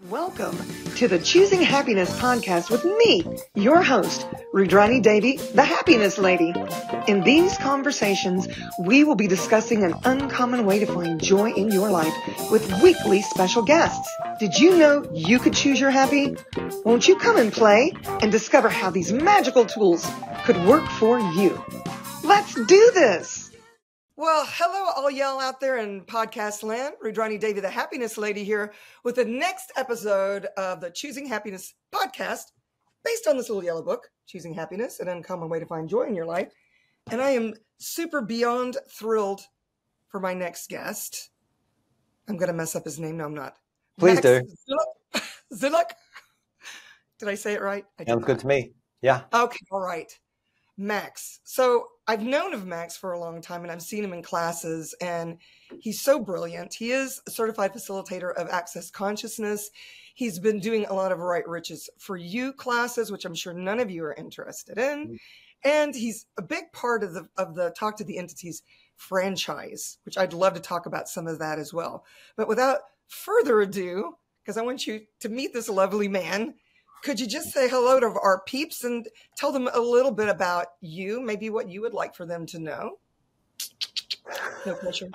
Welcome to the Choosing Happiness podcast with me, your host, Rüdrani, Devi, the Happiness Lady. In these conversations, we will be discussing an uncommon way to find joy in your life with weekly special guests. Did you know you could choose your happy? Won't you come and play and discover how these magical tools could work for you? Let's do this! Well, hello, all y'all out there in podcast land. Rüdrani, Devi, the Happiness Lady here with the next episode of the Choosing Happiness podcast based on this little yellow book, Choosing Happiness, an uncommon way to find joy in your life. And I am super beyond thrilled for my next guest. I'm going to mess up his name. No, I'm not. Please do. Zoulek. Did I say it right? Sounds good to me. Yeah. Okay. All right. Max. So I've known of Max for a long time and I've seen him in classes and he's so brilliant. He is a certified facilitator of access consciousness. He's been doing a lot of Right Riches for You classes, which I'm sure none of you are interested in. And he's a big part of the Talk to the Entities franchise, which I'd love to talk about some of that as well. But without further ado, because I want you to meet this lovely man, could you just say hello to our peeps and tell them a little bit about you, maybe what you would like for them to know? No pressure.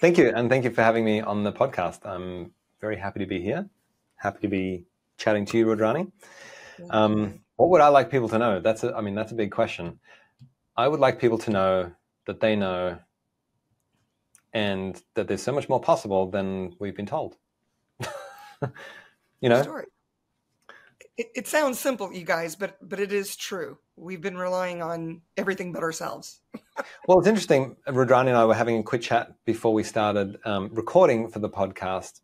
Thank you. And thank you for having me on the podcast. I'm very happy to be here. Happy to be chatting to you, Rüdrani. What would I like people to know? That's a big question. I would like people to know that they know and that there's so much more possible than we've been told. You know? Story. It sounds simple, you guys, but it is true. We've been relying on everything but ourselves. Well, it's interesting. Rüdrani and I were having a quick chat before we started recording for the podcast.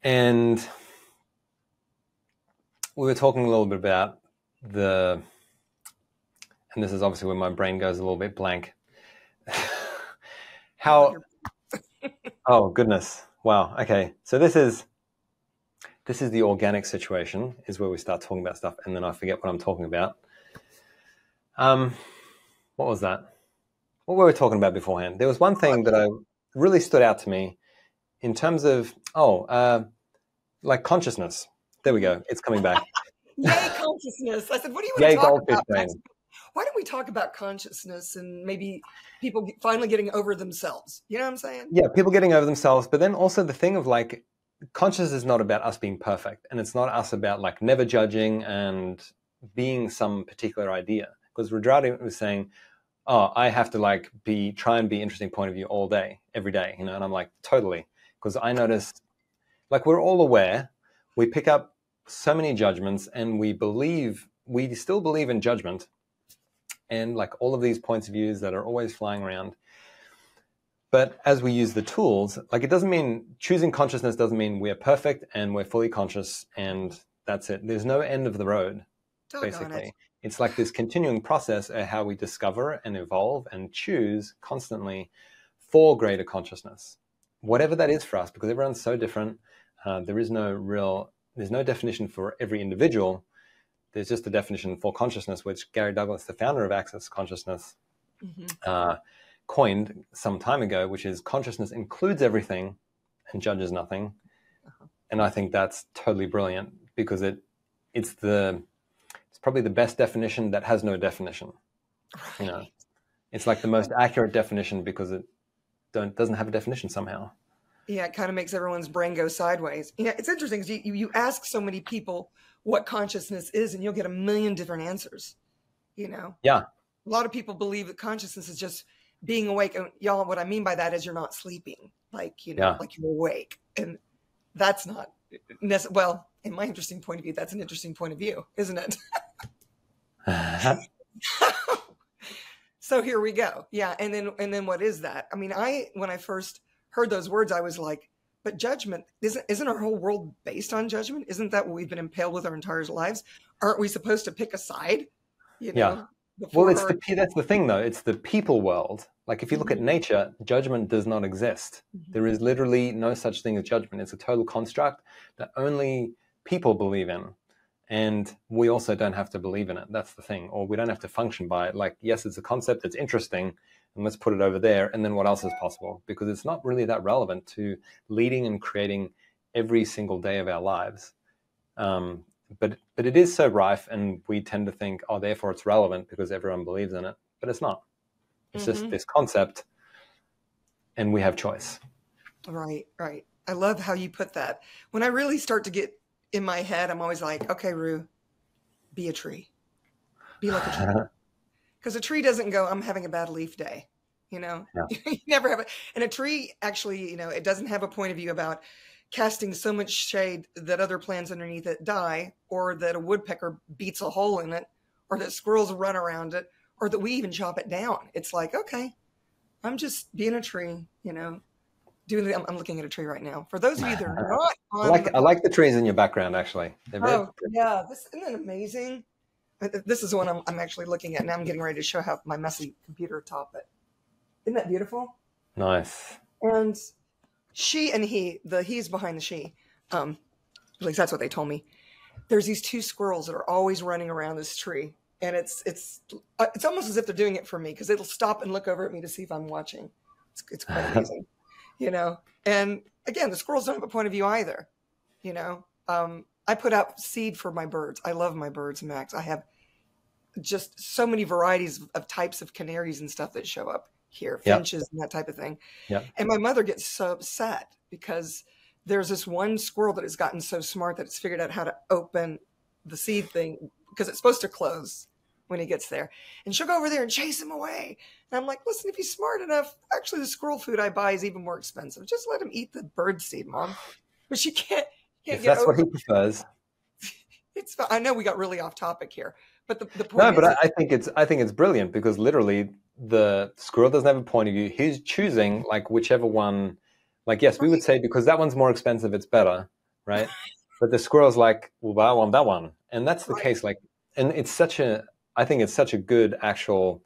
And we were talking a little bit about and this is obviously where my brain goes a little bit blank. Oh, goodness. Wow. Okay. So this is the organic situation, is where we start talking about stuff, and then I forget what I'm talking about. What was that? What were we talking about beforehand? There was one thing that really stood out to me in terms of, like consciousness. There we go. It's coming back. Yay, consciousness. I said, what do you want to talk about? Why don't we talk about consciousness and maybe people finally getting over themselves? You know what I'm saying? Yeah, people getting over themselves, but then also the thing of like, consciousness is not about us being perfect, and it's not us about like never judging and being some particular idea. Because Rüdrani was saying, "Oh, I have to like try and be interesting point of view all day, every day," you know. And I'm like, totally, because I noticed, like, we're all aware, we pick up so many judgments, and we still believe in judgment, and like all of these points of views that are always flying around. But as we use the tools, like it doesn't mean choosing consciousness doesn't mean we're perfect and we're fully conscious and that's it. There's no end of the road, basically. It's like this continuing process of how we discover and evolve and choose constantly for greater consciousness, whatever that is for us, because everyone's so different. There's no definition for every individual. There's just a definition for consciousness, which Gary Douglas, the founder of Access Consciousness, coined some time ago, which is consciousness includes everything and judges nothing. And I think that's totally brilliant because it's probably the best definition that has no definition. Right. You know, it's like the most accurate definition because it doesn't have a definition somehow. Yeah, it kind of makes everyone's brain go sideways. Yeah, it's interesting because you ask so many people what consciousness is and you'll get a million different answers, you know? Yeah. A lot of people believe that consciousness is just being awake. And y'all, what I mean by that is you're not sleeping, like, you know, like you're awake. And that's not well, in my interesting point of view, that's an interesting point of view, isn't it? So here we go. Yeah. And then what is that? I mean, when I first heard those words, I was like, but judgment, isn't our whole world based on judgment? Isn't that what we've been impaled with our entire lives? Aren't we supposed to pick a side? You know? Yeah. Well, that's the thing, though. It's the people world. Like if you look at nature, judgment does not exist. There is literally no such thing as judgment. It's a total construct that only people believe in. And we also don't have to believe in it. That's the thing. Or we don't have to function by it. Like, yes, it's a concept that's interesting, and let's put it over there. And then what else is possible? Because it's not really that relevant to leading and creating every single day of our lives. But it is so rife, and we tend to think, oh, therefore it's relevant because everyone believes in it. But it's not. It's just this concept, and we have choice. Right, right. I love how you put that. When I really start to get in my head, I'm always like, okay, Rue, be a tree. Be like a tree. Because a tree doesn't go, I'm having a bad leaf day. You know, you never have it. And a tree actually, you know, it doesn't have a point of view about casting so much shade that other plants underneath it die, or that a woodpecker beats a hole in it, or that squirrels run around it, or that we even chop it down. It's like, okay, I'm just being a tree, you know, I'm looking at a tree right now. For those of you that are not on I like the trees in your background, actually. Yeah, isn't it amazing? This is the one I'm actually looking at now. I'm getting ready to show how my messy computer top it. Isn't that beautiful? Nice. And she and he's behind the she. At least that's what they told me. There's these two squirrels that are always running around this tree, and it's almost as if they're doing it for me, because it'll stop and look over at me to see if I'm watching. It's quite amazing, you know. And again, the squirrels don't have a point of view either, you know. I put out seed for my birds. I love my birds, Max. I have just so many varieties of types of canaries and stuff that show up here, finches and that type of thing. And my mother gets so upset because there's this one squirrel that has gotten so smart that it's figured out how to open the seed thing, because it's supposed to close when he gets there. And she'll go over there and chase him away. And I'm like, listen, if he's smart enough, actually the squirrel food I buy is even more expensive. Just let him eat the bird seed, Mom. But she can't if that's what he prefers. It's, I know we got really off topic here, but the point no, is, but I think it's brilliant, because literally the squirrel doesn't have a point of view. He's choosing like whichever one. Like, yes, we would say because that one's more expensive, it's better, right? But the squirrel's like, well, I want that one, and that's the case. Like, and it's such a, I think it's such a good actual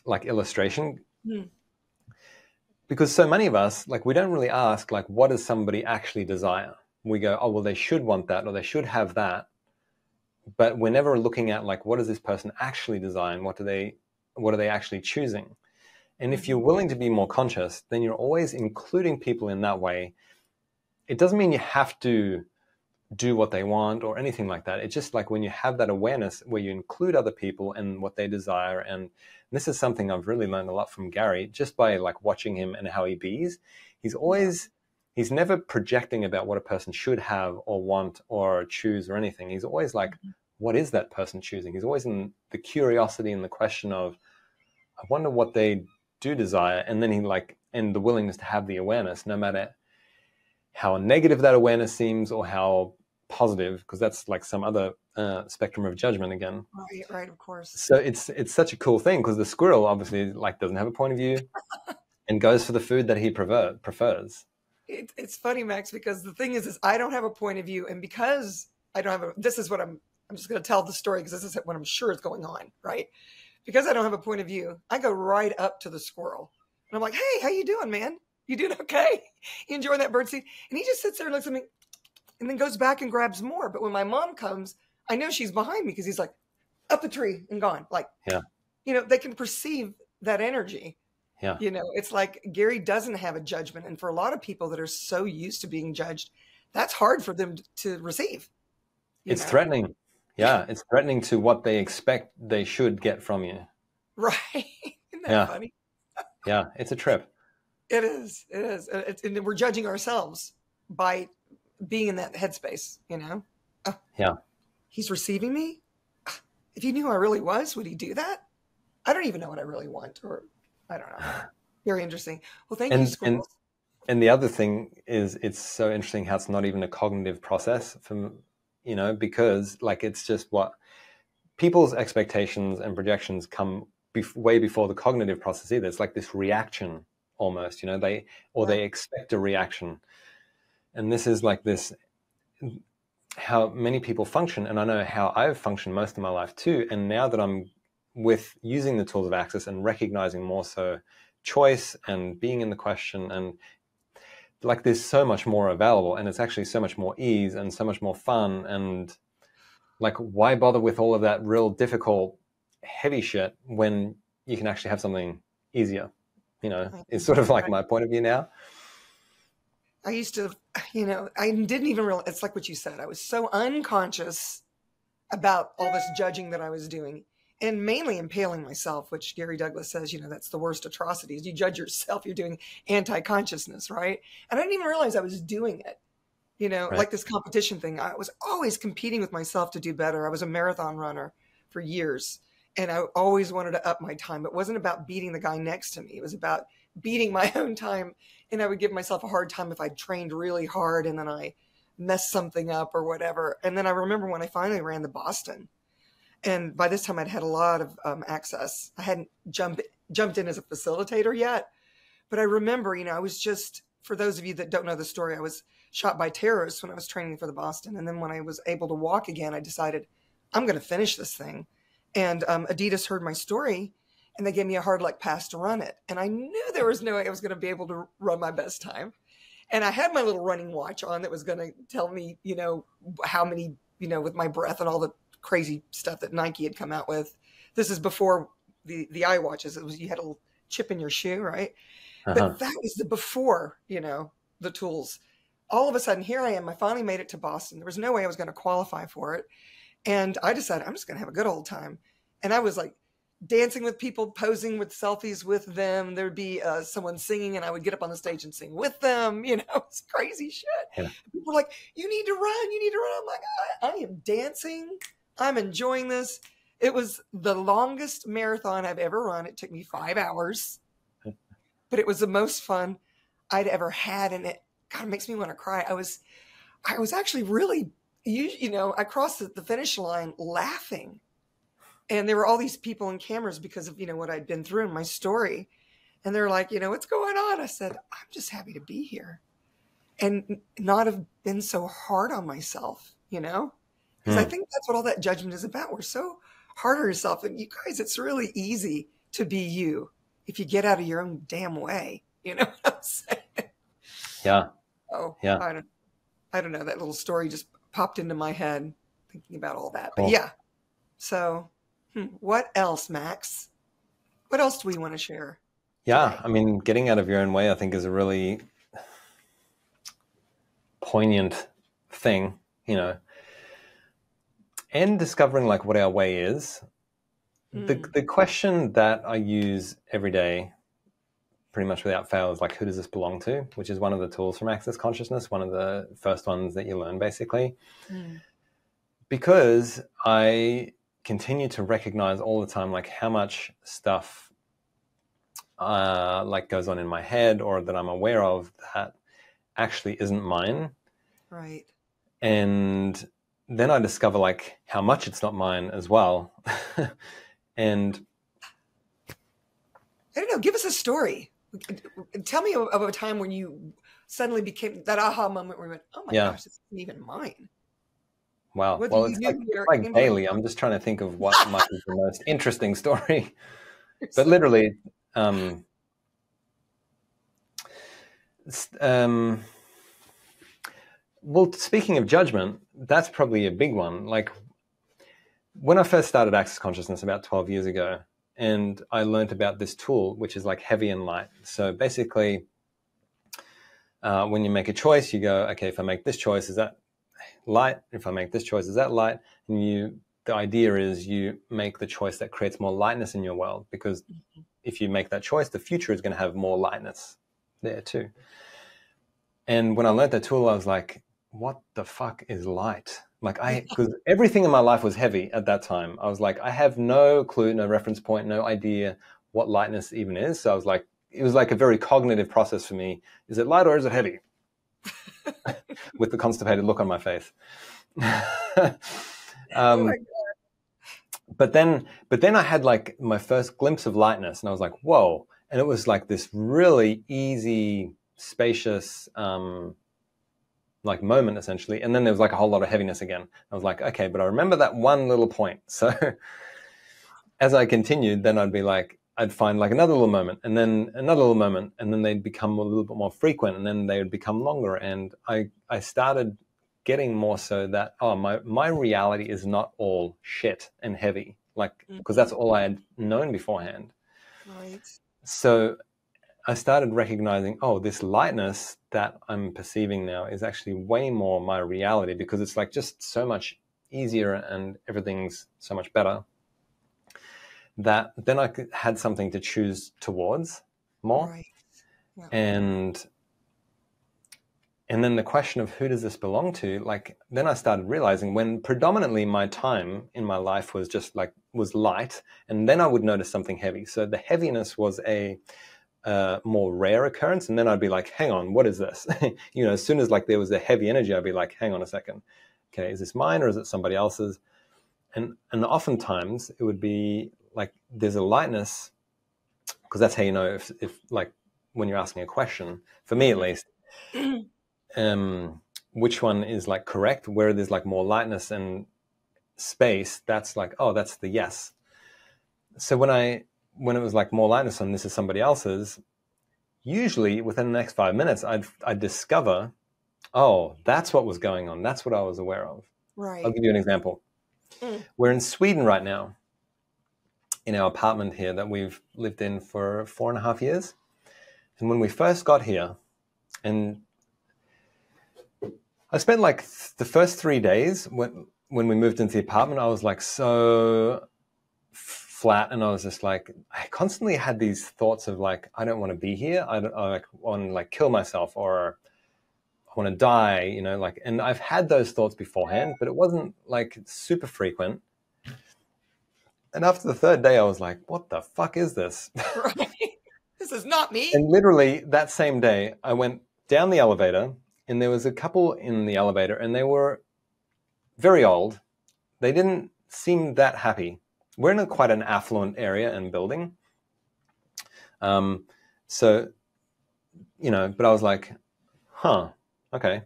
like illustration, because so many of us, like, we don't really ask, like, what does somebody actually desire? We go, oh, well, they should want that, or they should have that. But we're never looking at, like, what does this person actually desire, and what are they actually choosing? And if you're willing to be more conscious, then you're always including people in that way. It doesn't mean you have to do what they want or anything like that. It's just like when you have that awareness where you include other people and what they desire. And this is something I've really learned a lot from Gary, just by like watching him and how he bees. He's never projecting about what a person should have or want or choose or anything. He's always like, what is that person choosing? He's always in the curiosity and the question of, I wonder what they do desire. And then and the willingness to have the awareness, no matter how negative that awareness seems or how positive, because that's like some other spectrum of judgment again. Right, of course. So it's such a cool thing, because the squirrel obviously like doesn't have a point of view and goes for the food that he prefers. It's funny, Max, because the thing is I don't have a point of view, and because I don't have this is what I'm just going to tell the story, because this is what I'm sure is going on, right? Because I don't have a point of view, I go right up to the squirrel and I'm like, hey, how you doing, man? You doing okay? You enjoying that birdseed? And he just sits there and looks at me and then goes back and grabs more. But when my mom comes, I know she's behind me, because he's like up the tree and gone. Like, you know, they can perceive that energy. Yeah. You know, it's like Gary doesn't have a judgment. And for a lot of people that are so used to being judged, that's hard for them to receive. It's threatening. Yeah, it's threatening to what they expect they should get from you. Right. Isn't that funny? Yeah, it's a trip. It is. And we're judging ourselves by being in that headspace, you know? He's receiving me? If he knew who I really was, would he do that? I don't even know what I really want, or I don't know. Very interesting. Well, thank you, Squirrels. And the other thing is, it's so interesting how it's not even a cognitive process from, you know, because like it's just what people's expectations and projections come way before the cognitive process either. It's like this reaction almost, you know, they expect a reaction. And this is like this, how many people function. And I know how I've functioned most of my life too. And now that I'm with using the tools of access and recognizing more so choice and being in the question, and like there's so much more available, and it's actually so much more ease and so much more fun. And like, why bother with all of that real difficult, heavy shit when you can actually have something easier? You know, it's sort of like my point of view now. I used to, I didn't even realize, it's like what you said. I was so unconscious about all this judging that I was doing, and mainly impaling myself, which Gary Douglas says, that's the worst atrocities. You judge yourself, you're doing anti-consciousness, right? And I didn't even realize I was doing it, Right. like this competition thing. I was always competing with myself to do better. I was a marathon runner for years, and I always wanted to up my time. It wasn't about beating the guy next to me. It was about beating my own time. And I would give myself a hard time if I trained really hard and then I messed something up or whatever. And then I remember when I finally ran the Boston, and by this time I'd had a lot of access. I hadn't jumped in as a facilitator yet, but I remember, I was just, for those of you that don't know the story, I was shot by terrorists when I was training for the Boston. And then when I was able to walk again, I decided I'm going to finish this thing. And Adidas heard my story, and they gave me a hard luck pass to run it. And I knew there was no way I was going to be able to run my best time. And I had my little running watch on that was going to tell me, how many, with my breath and all the crazy stuff that Nike had come out with. This is before the iWatches. It was, you had a little chip in your shoe, right? But that was the before, the tools. All of a sudden, here I am. I finally made it to Boston. There was no way I was going to qualify for it. And I decided I'm just going to have a good old time. And I was like dancing with people, posing with selfies with them. There'd be someone singing, and I would get up on the stage and sing with them. It's crazy shit. Yeah. People were like, you need to run. You need to run. I'm like, I am dancing. I'm enjoying this. It was the longest marathon I've ever run. It took me 5 hours, but it was the most fun I'd ever had. And it makes me want to cry. I was actually really, I crossed the finish line laughing. And there were all these people and cameras because of, what I'd been through in my story. And they're like, what's going on? I said, I'm just happy to be here and not have been so hard on myself, because I think that's what all that judgment is about. We're so hard on yourself. And you guys, it's really easy to be you if you get out of your own damn way. You know what I'm saying? Yeah. Oh, yeah. I don't know. That little story just popped into my head thinking about all that. Cool. But yeah. So what else, Max? What else do we want to share? Yeah. Today? I mean, getting out of your own way, I think, is a really poignant thing, and discovering like what our way is. The question that I use every day, pretty much without fail, is like, who does this belong to? Which is one of the tools from Access Consciousness, one of the first ones that you learn, basically. Because I continue to recognize all the time, like how much stuff like goes on in my head or that I'm aware of that actually isn't mine. Right. And then I discover like how much it's not mine as well. And I don't know, give us a story. Tell me of a time when you suddenly became that aha moment where you went, oh my gosh, this isn't even mine. Wow. Whether Well, you it's knew like daily. I'm just trying to think of what might be the most interesting story. But literally, well, speaking of judgment, that's probably a big one. Like when I first started Access Consciousness about 12 years ago, and I learned about this tool, which is like heavy and light. So basically, when you make a choice, you go, okay, if I make this choice, is that light? If I make this choice, is that light? And the idea is you make the choice that creates more lightness in your world, because if you make that choice, the future is going to have more lightness there too. And when I learned that tool, I was like, what the fuck is light? Like because everything in my life was heavy at that time. I was like, I have no clue, no reference point, no idea what lightness even is. So I was like, it was like a very cognitive process for me. Is it light or is it heavy? With the constipated look on my face. But then I had like my first glimpse of lightness, and I was like, whoa. And it was like this really easy, spacious, like moment essentially. And then there was like a whole lot of heaviness again. I was like, okay, but I remember that one little point. So as I continued, then I'd find like another little moment, and then another little moment, and then they'd become a little bit more frequent, and then they would become longer. And I started getting more so that, my reality is not all shit and heavy, like, because that's all I had known beforehand. Right. So I started recognizing, oh, this lightness that I'm perceiving now is actually way more my reality, because it's like just so much easier and everything's so much better, that then I had something to choose towards more. Right. Yeah. And then the question of who does this belong to, like, then I started realizing when predominantly my time in my life was just like, was light, and then I would notice something heavy. So the heaviness was a more rare occurrence. And then I'd be like, hang on, what is this? You know, as soon as like there was a heavy energy, I'd be like, hang on a second. Okay, is this mine or is it somebody else's? And oftentimes it would be like, there's a lightness, because that's how you know if like when you're asking a question, for me at least, which one is like correct, where there's like more lightness and space, that's like, oh, that's the yes. So when it was like more lightness and this is somebody else's, usually within the next 5 minutes, I'd discover, oh, that's what was going on. That's what I was aware of. Right. I'll give you an example. We're in Sweden right now, in our apartment here that we've lived in for 4.5 years. And when we first got here, and I spent like the first 3 days when we moved into the apartment, I was like so flat, and I was just like, I constantly had these thoughts of like, I don't want to be here. I like want to like kill myself, or I want to die, you know, like, and I've had those thoughts beforehand, but it wasn't like super frequent. And after the third day, I was like, what the fuck is this? Right. This is not me. And literally that same day, I went down the elevator, and there was a couple in the elevator, and they were very old. They didn't seem that happy. We're in quite an affluent area and building. So, you know, but I was like, huh, okay.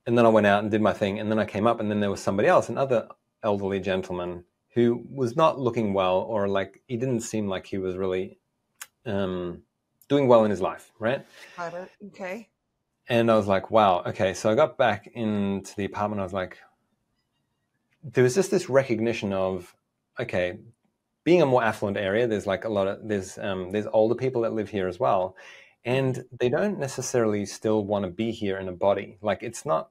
And then I went out and did my thing. And then I came up, and then there was somebody else, another elderly gentleman who was not looking well, or like, he didn't seem like he was really doing well in his life, right? Got it. Okay. And I was like, wow, okay. So I got back into the apartment. I was like, there was just this recognition of, okay, being a more affluent area, there's like a lot of, there's older people that live here as well. And they don't necessarily still want to be here in a body. Like, it's not,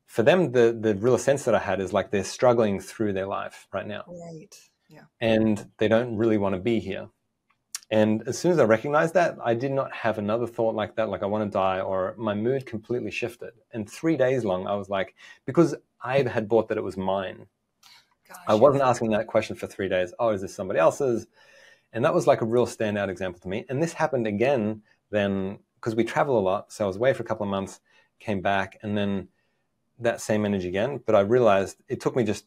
for them, the real sense that I had is like they're struggling through their life right now. Right. Yeah. And they don't really want to be here. And as soon as I recognized that, I did not have another thought like that, like I want to die, or my mood completely shifted. And 3 days long, I was like, because I had bought that it was mine. Gosh, I wasn't asking that question for 3 days. Oh, is this somebody else's? And that was like a real standout example to me. And this happened again then, because we travel a lot. So I was away for a couple of months, came back, and then that same energy again. But I realized it took me just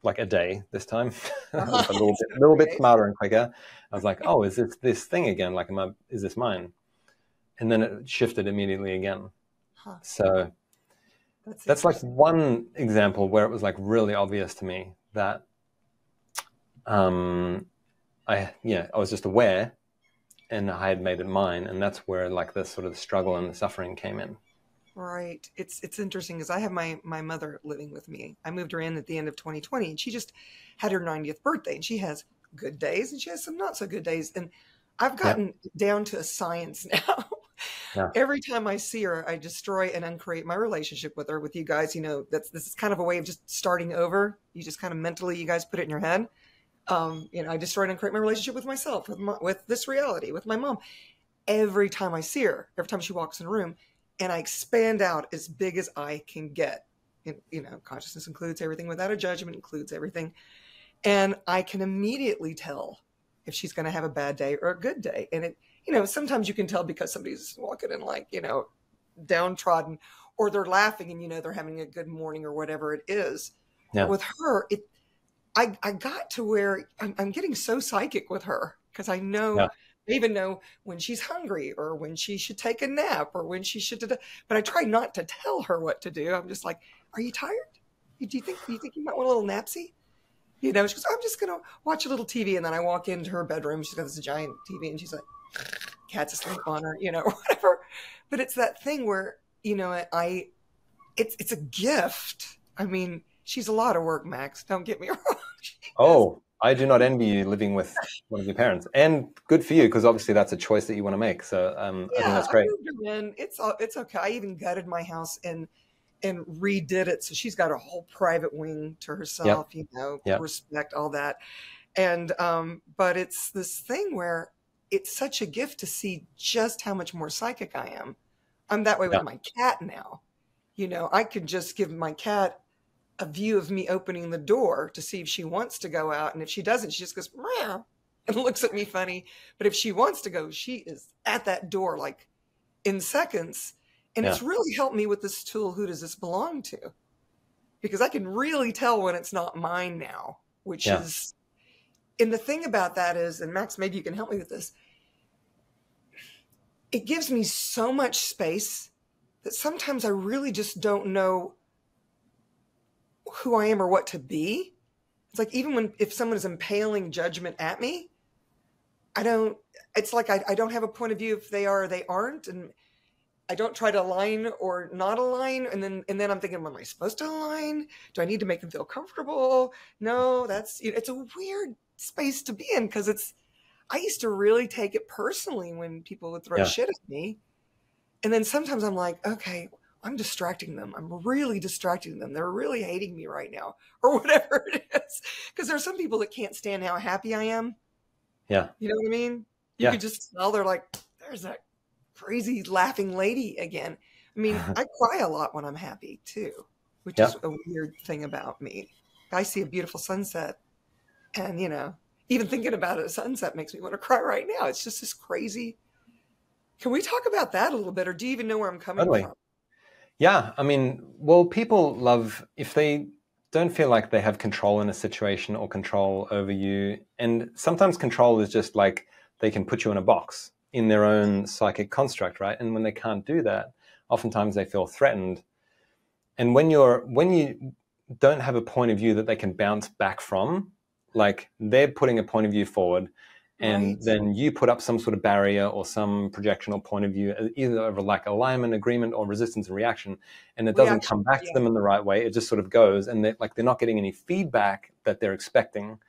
like a day this time. I was a little bit smarter and quicker. I was like, oh, is this thing again? Like, is this mine? And then it shifted immediately again. Huh. So that's like one example where it was like really obvious to me that I was just aware, and I had made it mine. And that's where like the sort of the struggle and the suffering came in. Right. It's interesting because I have my mother living with me. I moved her in at the end of 2020, and she just had her 90th birthday, and she has good days and she has some not so good days. And I've gotten down to a science now. Yeah. Every time I see her, I destroy and uncreate my relationship with her. With you guys, you know, this is kind of a way of just starting over. You just kind of mentally, you guys put it in your head. You know, I destroy and uncreate my relationship with myself, with this reality, with my mom. Every time I see her, every time she walks in a room, and I expand out as big as I can get. And, you know, consciousness includes everything without a judgment, includes everything. And I can immediately tell if she's going to have a bad day or a good day. And it, you know, sometimes you can tell because somebody's walking in like, you know, downtrodden, or they're laughing and, you know, they're having a good morning or whatever it is. Yeah. With her, I got to where I'm getting so psychic with her because I know, I even know when she's hungry or when she should take a nap or when she should, but I try not to tell her what to do. I'm just like, are you tired? Do you think you might want a little napsy? You know, she goes, I'm just going to watch a little TV. And then I walk into her bedroom. She's got this giant TV and she's like, cat's asleep on her, you know, whatever. But it's that thing where, you know, it's a gift. I mean, she's a lot of work, Max. Don't get me wrong. I do not envy you living with one of your parents, and good for you, because obviously that's a choice that you want to make. So I think that's I great. moved her in. It's okay. I even gutted my house and redid it, so she's got a whole private wing to Yep. herself. Yep. Respect all that. And but it's this thing where it's such a gift to see just how much more psychic I am. I'm that way with Yep. my cat now. I could just give my cat a view of me opening the door to see if she wants to go out. And if she doesn't, she just goes, meow, and looks at me funny. But if she wants to go, she is at that door like in seconds. And Yeah. it's really helped me with this tool, who does this belong to? Because I can really tell when it's not mine now, which Yeah. is, and the thing about that is, and Max, maybe you can help me with this, it gives me so much space that sometimes I really just don't know who I am or what to be. It's like, even if someone is impaling judgment at me, it's like I don't have a point of view if they are or they aren't. And I don't try to align or not align. And then I'm thinking, am I supposed to align? Do I need to make them feel comfortable? No, it's a weird space to be in, because I used to really take it personally when people would throw shit at me. And then sometimes I'm like, okay, I'm distracting them. I'm really distracting them. They're really hating me right now, or whatever it is. Because there are some people that can't stand how happy I am. Yeah. You know what I mean? You could just tell they're like, there's that crazy laughing lady again. I mean, I cry a lot when I'm happy too, which is a weird thing about me. I see a beautiful sunset, and even thinking about a sunset makes me want to cry right now. It's just this crazy. Can we talk about that a little bit, or do you even know where I'm coming from? Yeah, I mean, well, people love, if they don't feel like they have control in a situation or control over you, and sometimes control is just like they can put you in a box in their own psychic construct, right? And when they can't do that, oftentimes they feel threatened. And when you don't have a point of view that they can bounce back from, like they're putting a point of view forward, and then you put up some sort of barrier or some projectional point of view, either over like alignment, agreement, or resistance and reaction, and it doesn't come back to them in the right way. It just sort of goes, and they're not getting any feedback that they're expecting.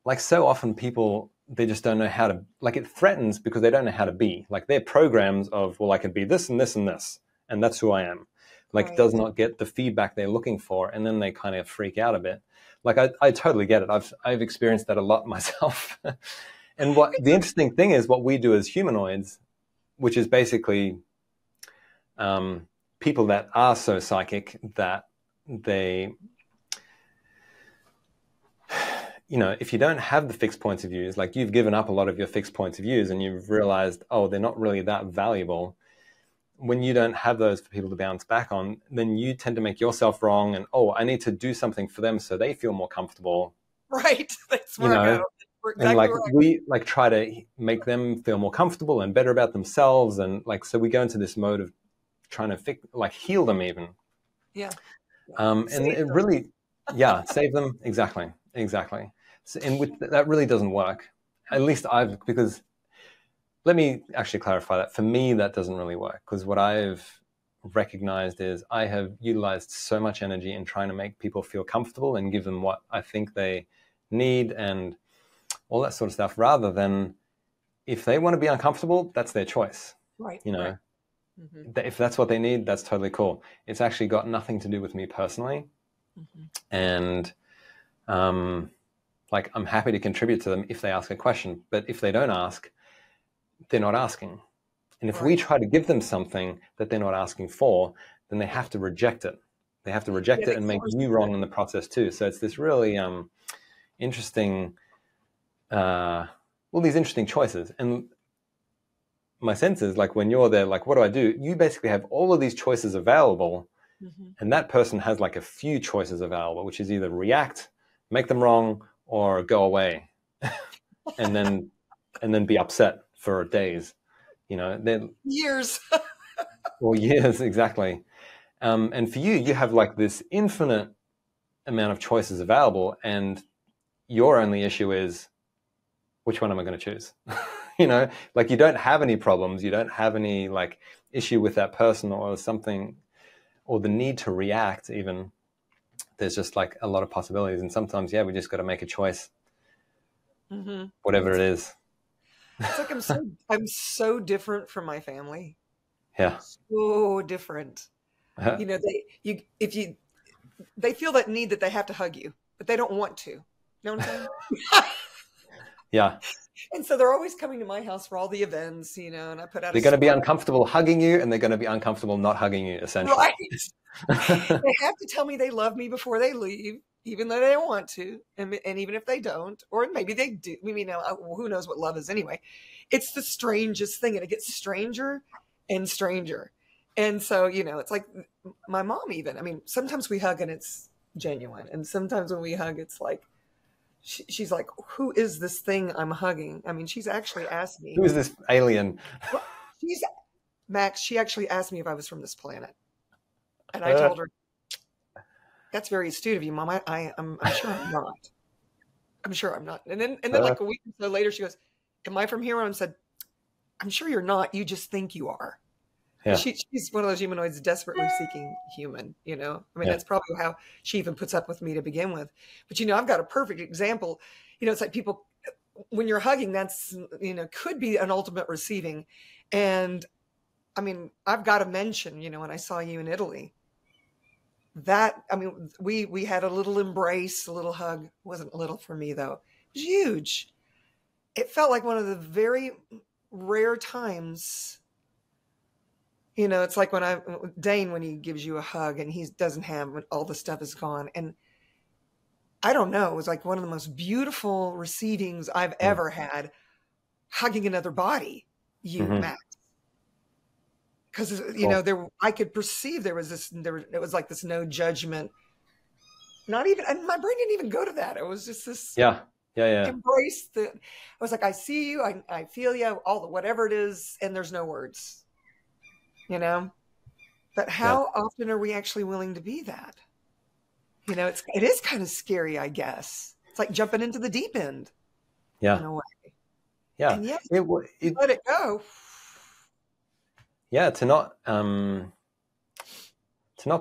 Like, so often people, they just don't know how to, like, it threatens because they don't know how to be. Like, they're programs of, well, I could be this and this and this, and that's who I am. Like, does not get the feedback they're looking for, and then they kind of freak out a bit. Like, I totally get it. I've experienced that a lot myself. And what the interesting thing is, what we do as humanoids, which is basically people that are so psychic that they, if you don't have the fixed points of views, like you've given up a lot of your fixed points of views and you've realized, oh, they're not really that valuable. When you don't have those for people to bounce back on, then you tend to make yourself wrong, and, oh, I need to do something for them so they feel more comfortable. Right. That's where I go. Exactly. And like we like try to make them feel more comfortable and better about themselves, and like, so we go into this mode of trying to heal them even. Yeah. And it really, save them. Exactly. So, and that really doesn't work. At least because let me actually clarify that. For me, that doesn't really work, because what I've recognized is I have utilized so much energy in trying to make people feel comfortable and give them what I think they need and all that sort of stuff, rather than, if they want to be uncomfortable, that's their choice. Right. Right. Mm-hmm. If that's what they need, that's totally cool. It's actually got nothing to do with me personally. Mm-hmm. And I'm happy to contribute to them if they ask a question, but if they don't ask, they're not asking. And if we try to give them something that they're not asking for, then they have to reject it. They have to reject it and make you wrong in the process too. So it's this really interesting, these interesting choices. And my sense is, like, when you're there, like, what do? You basically have all of these choices available, and that person has like a few choices available, which is either react, make them wrong, or go away, and then be upset for days, years. Or years, exactly. And for you have like this infinite amount of choices available, and your only issue is, which one am I going to choose? Like, you don't have any problems, you don't have any like issue with that person or something, or the need to react even. there's just like a lot of possibilities. And sometimes, yeah, we just got to make a choice, Mm-hmm. whatever it is. It's like I'm so different from my family. Yeah. So different. You know, they feel that need that they have to hug you, but they don't want to. You know what I'm saying? Yeah. And so they're always coming to my house for all the events, you know, and I put out They're going to be uncomfortable hugging you, and they're going to be uncomfortable not hugging you, essentially. Right. They have to tell me they love me before they leave, even though they don't want to. And even if they don't, or maybe they do. I mean, who knows what love is anyway. It's the strangest thing, and it gets stranger and stranger. And so, you know, it's like my mom even. I mean, sometimes we hug and it's genuine. And sometimes when we hug, it's like, she's like, who is this thing I'm hugging? I mean, she's actually asked me. Who is this alien? Max, she actually asked me if I was from this planet. And I told her, that's very astute of you, Mom. I'm sure I'm not. I'm sure I'm not. And then like a week or so later, she goes, am I from here? And I said, I'm sure you're not. You just think you are. Yeah. She's one of those humanoids desperately seeking human, you know? I mean, that's probably how she even puts up with me to begin with. But, you know, I've got a perfect example. You know, it's like people, when you're hugging, that's, you know, could be an ultimate receiving. And, I mean, I've got to mention, you know, when I saw you in Italy, that, I mean, we had a little embrace, a little hug. It wasn't little for me, though. It was huge. It felt like one of the very rare times. You know, it's like Dane, when he gives you a hug and he doesn't have, when all the stuff is gone. And I don't know, it was like one of the most beautiful receivings I've ever had, hugging another body, Max. Because, you know, I could perceive it was like this no judgment. Not even, and my brain didn't even go to that. It was just this embrace. I was like, I see you, I feel you, whatever it is, and there's no words. You know, but how often are we actually willing to be that? You know, it is kind of scary, I guess. It's like jumping into the deep end. Yeah. In a way. Yeah. And yes, let it go. Yeah. To not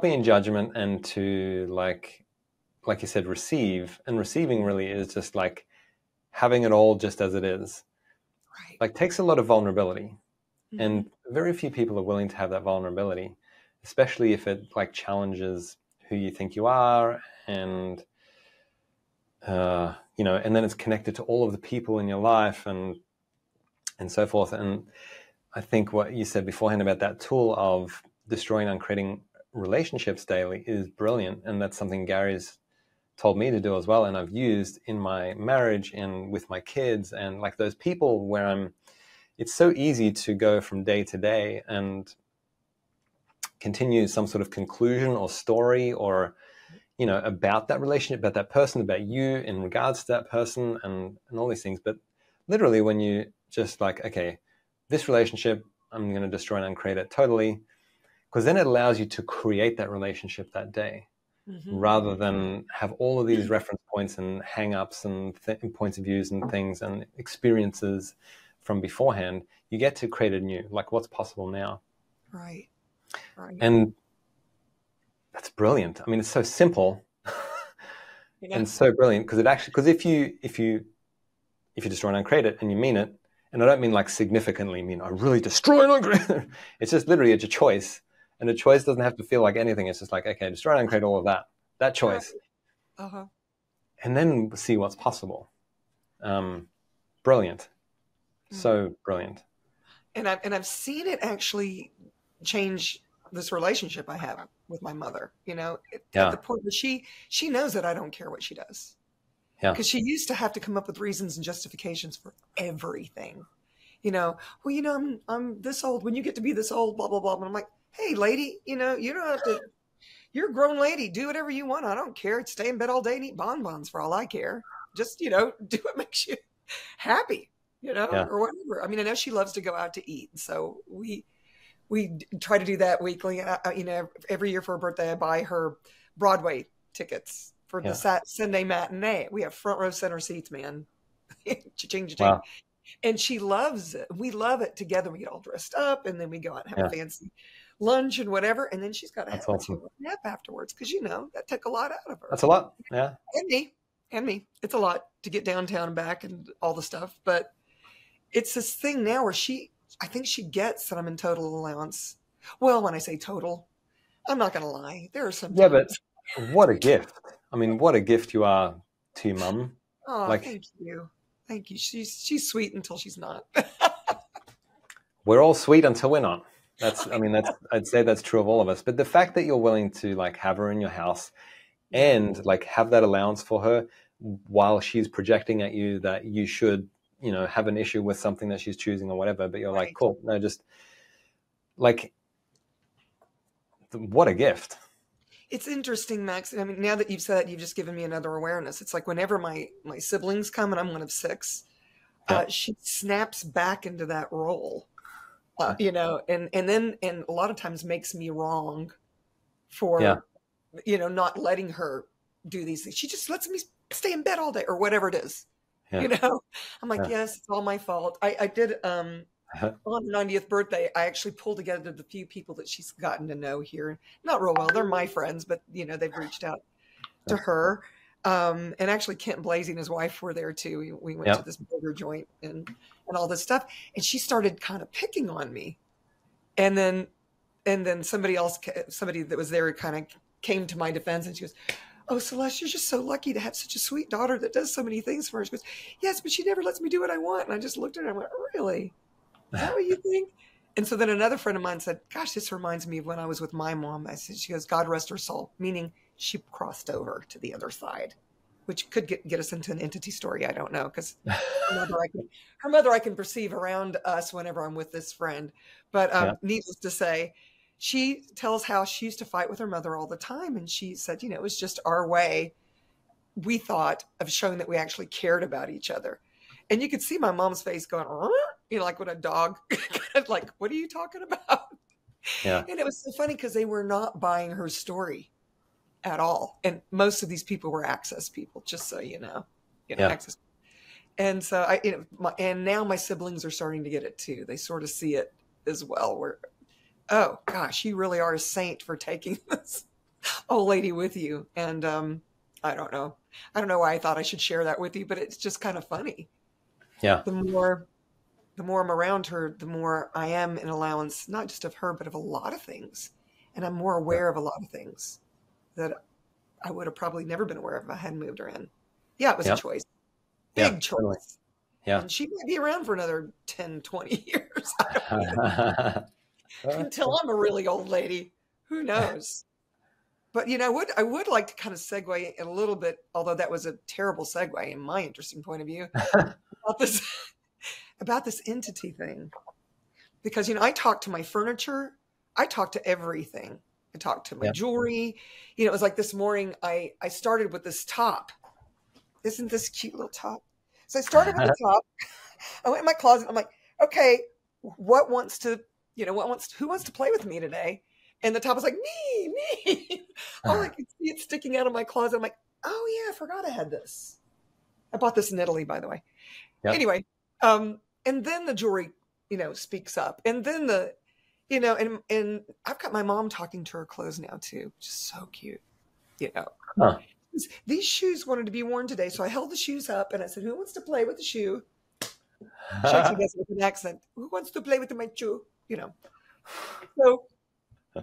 be in judgment, and to like you said, receive. And receiving really is just like having it all just as it is. Right. Like, takes a lot of vulnerability. And very few people are willing to have that vulnerability, especially if it like challenges who you think you are, and you know, and then it's connected to all of the people in your life and so forth. And I think what you said beforehand about that tool of destroying and creating relationships daily is brilliant, and that's something Gary's told me to do as well, and I've used in my marriage and with my kids, and like those people where it's so easy to go from day to day and continue some sort of conclusion or story, or, you know, about that relationship, about that person, about you in regards to that person, and all these things. But literally, when you just like, okay, this relationship, I'm going to destroy and uncreate it totally, because then it allows you to create that relationship that day, rather than have all of these reference points and hang-ups and points of views and things and experiences from beforehand. You get to create it new, like what's possible now. Right. And that's brilliant. I mean, it's so simple and so brilliant, because if you destroy and uncreate it and you mean it, and I don't mean like significantly mean I really destroy and uncreate it. It's just literally, it's a choice, and a choice doesn't have to feel like anything. It's just like, okay, destroy and uncreate all of that choice, and then see what's possible. Brilliant. So brilliant. And I've seen it actually change this relationship I have with my mother, you know, at the point where she knows that I don't care what she does. Because she used to have to come up with reasons and justifications for everything. You know, well, you know, I'm this old. When you get to be this old, blah, blah, blah. And I'm like, hey, lady, you know, you don't have to, you're a grown lady. Do whatever you want. I don't care. Stay in bed all day and eat bonbons for all I care. Just, you know, do what makes you happy. You know, or whatever. I mean, I know she loves to go out to eat. So we try to do that weekly. You know, every year for her birthday, I buy her Broadway tickets for the Sunday matinee. We have front row center seats, man. Cha-ching, cha-ching. Wow. And she loves it. We love it together. We get all dressed up, and then we go out and have a fancy lunch and whatever, and then she's got to have That's awesome. a nap afterwards because that took a lot out of her. That's a lot. Yeah. And me. It's a lot to get downtown and back and all the stuff, but it's this thing now where I think she gets that I'm in total allowance. Well, when I say total, I'm not going to lie. There are some. Yeah, but what a gift. I mean, what a gift you are to your mum. Oh, thank you. Thank you. She's sweet until she's not. We're all sweet until we're not. I'd say that's true of all of us. But the fact that you're willing to like have her in your house and like have that allowance for her while she's projecting at you that you should, have an issue with something that she's choosing or whatever, but you're like, cool, no, just like, what a gift. It's interesting, Max. I mean, now that you've said it, you've just given me another awareness. It's like whenever my siblings come, and I'm one of 6, she snaps back into that role, and then a lot of times makes me wrong for, not letting her do these things. She just lets me stay in bed all day or whatever it is. I'm like, yes, it's all my fault. I did, on her 90th birthday, I actually pulled together the few people that she's gotten to know here. Not real well. They're my friends, but they've reached out to her. And actually Kent Blasey and his wife were there too. We went to this burger joint and all this stuff. And she started kind of picking on me. And then somebody that was there kind of came to my defense, and she goes, "Oh, Celeste, you're just so lucky to have such a sweet daughter that does so many things for her." She goes, "Yes, but she never lets me do what I want." And I just looked at her and I went, "Really? Is that what you think?" And so then another friend of mine said, "Gosh, this reminds me of when I was with my mom." I said, she goes, "God rest her soul," meaning she crossed over to the other side, which could get us into an entity story. I don't know, because her mother I can perceive around us whenever I'm with this friend. But needless to say, she tells how she used to fight with her mother all the time. And she said, it was just our way, we thought, of showing that we actually cared about each other. And you could see my mom's face going, like when a dog, like, what are you talking about? Yeah. And it was so funny because they were not buying her story at all. And most of these people were access people, just so you know, access. And so and now my siblings are starting to get it too. They sort of see it as well, where, oh gosh, you really are a saint for taking this old lady with you. And I don't know why I thought I should share that with you, but it's just kind of funny. Yeah. The more I'm around her, the more I am in allowance, not just of her, but of a lot of things. And I'm more aware of a lot of things that I would have probably never been aware of if I hadn't moved her in. Yeah, it was a choice. Big choice. Totally. Yeah. And she might be around for another 10, 20 years. I don't know. Until I'm a really old lady. Who knows? But, I would like to kind of segue a little bit, although that was a terrible segue in my interesting point of view, about this entity thing. Because, I talk to my furniture. I talk to everything. I talk to my jewelry. It was like this morning, I started with this top. Isn't this cute little top? So I started with the top. I went in my closet. I'm like, okay, who wants to play with me today? And the top was like, me. All I could see it sticking out of my closet. I'm like, oh yeah, I forgot I had this. I bought this in Italy, by the way. Yep. Anyway, and then the jewelry, speaks up. And then and I've got my mom talking to her clothes now too, which is so cute. Huh. These shoes wanted to be worn today. So I held the shoes up and I said, who wants to play with the shoe? She actually does it with an accent. Who wants to play with my shoe? So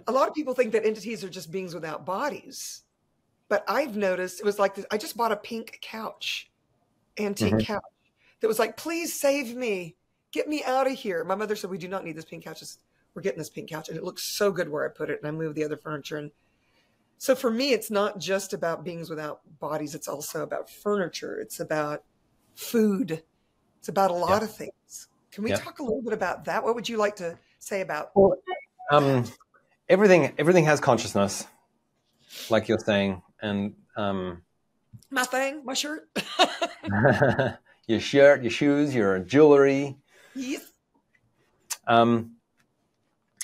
a lot of people think that entities are just beings without bodies. But I've noticed it was like this. I just bought a pink couch, antique couch, that was like, please save me. Get me out of here. My mother said, we do not need this pink couch. We're getting this pink couch. And it looks so good where I put it. And I moved the other furniture. And so for me, it's not just about beings without bodies. It's also about furniture. It's about food. It's about a lot of things. Can we talk a little bit about that? What would you like to say about? Well, everything has consciousness, like you're saying. And my shirt, your shirt, your shoes, your jewelry. Yes.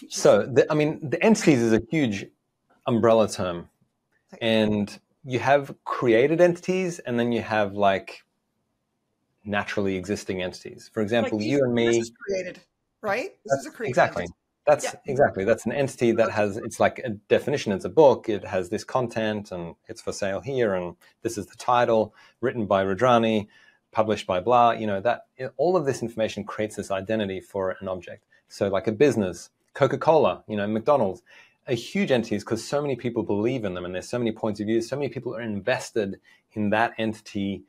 So the entities is a huge umbrella term, and you have created entities, and then you have like naturally existing entities. For example, like you and me. This is created, right? This is a created exactly. entity. That's exactly, that's an entity that has, it's like a definition, it's a book, it has this content and it's for sale here, and this is the title, written by Rüdrani, published by blah, all of this information creates this identity for an object. So like a business, Coca-Cola, McDonald's, are huge entities because so many people believe in them and there's so many points of view, so many people are invested in that entity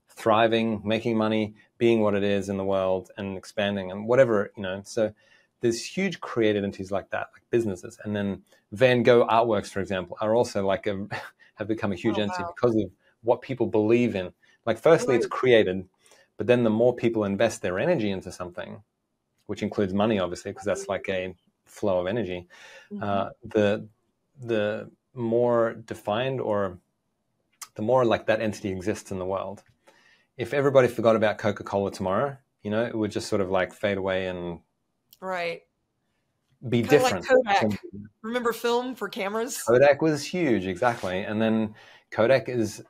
thriving, making money, being what it is in the world and expanding and whatever, so there's huge created entities like that, like businesses. And then Van Gogh artworks, for example, are also have become a huge entity because of what people believe in. Like firstly, it's created, but then the more people invest their energy into something, which includes money, obviously, because that's like a flow of energy, the more defined or the more like that entity exists in the world. If everybody forgot about Coca-Cola tomorrow, it would just sort of like fade away and be kind different. Like Kodak. Remember film for cameras? Kodak was huge, exactly. And then Kodak is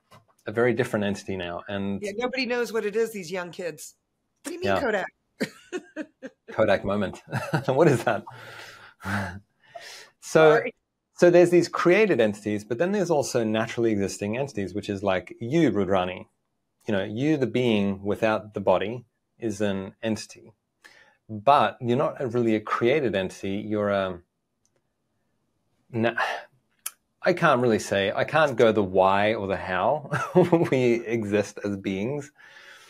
a very different entity now. And nobody knows what it is, these young kids. What do you mean Kodak? Kodak moment. What is that? So there's these created entities, but then there's also naturally existing entities, which is like you, Rüdrani. You, the being without the body, is an entity. But you're not really a created entity. You're I can't really say. I can't go the why or the how we exist as beings.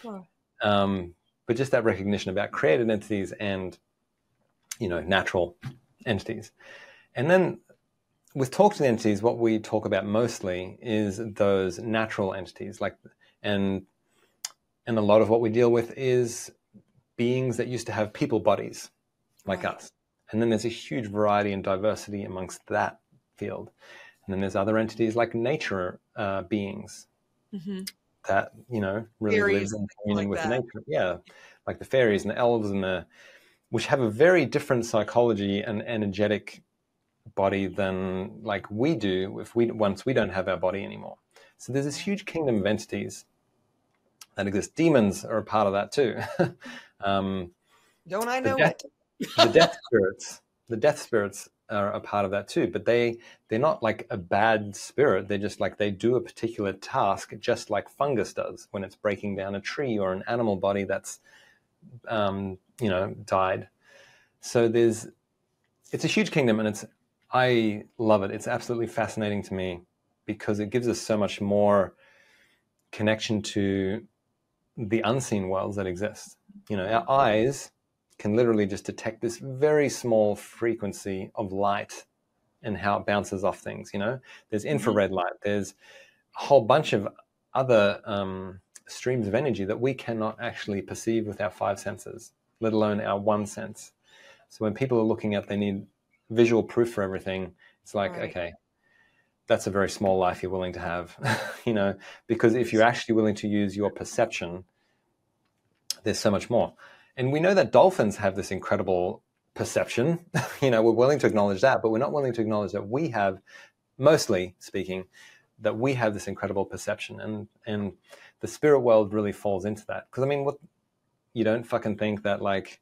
But just that recognition about created entities and, natural entities. And then with talked entities, what we talk about mostly is those natural entities, and a lot of what we deal with is beings that used to have people bodies like us. And then there's a huge variety and diversity amongst that field. And then there's other entities like nature beings that, really fairies live in communion with nature. Yeah, like the fairies and the elves which have a very different psychology and energetic body than like we do once we don't have our body anymore. So there's this huge kingdom of entities that exist. Demons are a part of that too. Don't I know it? The death spirits are a part of that too, but they're not like a bad spirit. They're just like, they do a particular task, just like fungus does when it's breaking down a tree or an animal body that's, died. So it's a huge kingdom, and I love it. It's absolutely fascinating to me because it gives us so much more connection to the unseen worlds that exist. Our eyes can literally just detect this very small frequency of light and how it bounces off things. There's infrared light. There's a whole bunch of other streams of energy that we cannot actually perceive with our five senses, let alone our one sense. So when people are looking at, they need visual proof for everything. It's like, okay, that's a very small life you're willing to have, because if you're actually willing to use your perception, there's so much more. And we know that dolphins have this incredible perception. We're willing to acknowledge that, but we're not willing to acknowledge that we have, mostly speaking, that we have this incredible perception. And the spirit world really falls into that. Because, you don't fucking think that, like,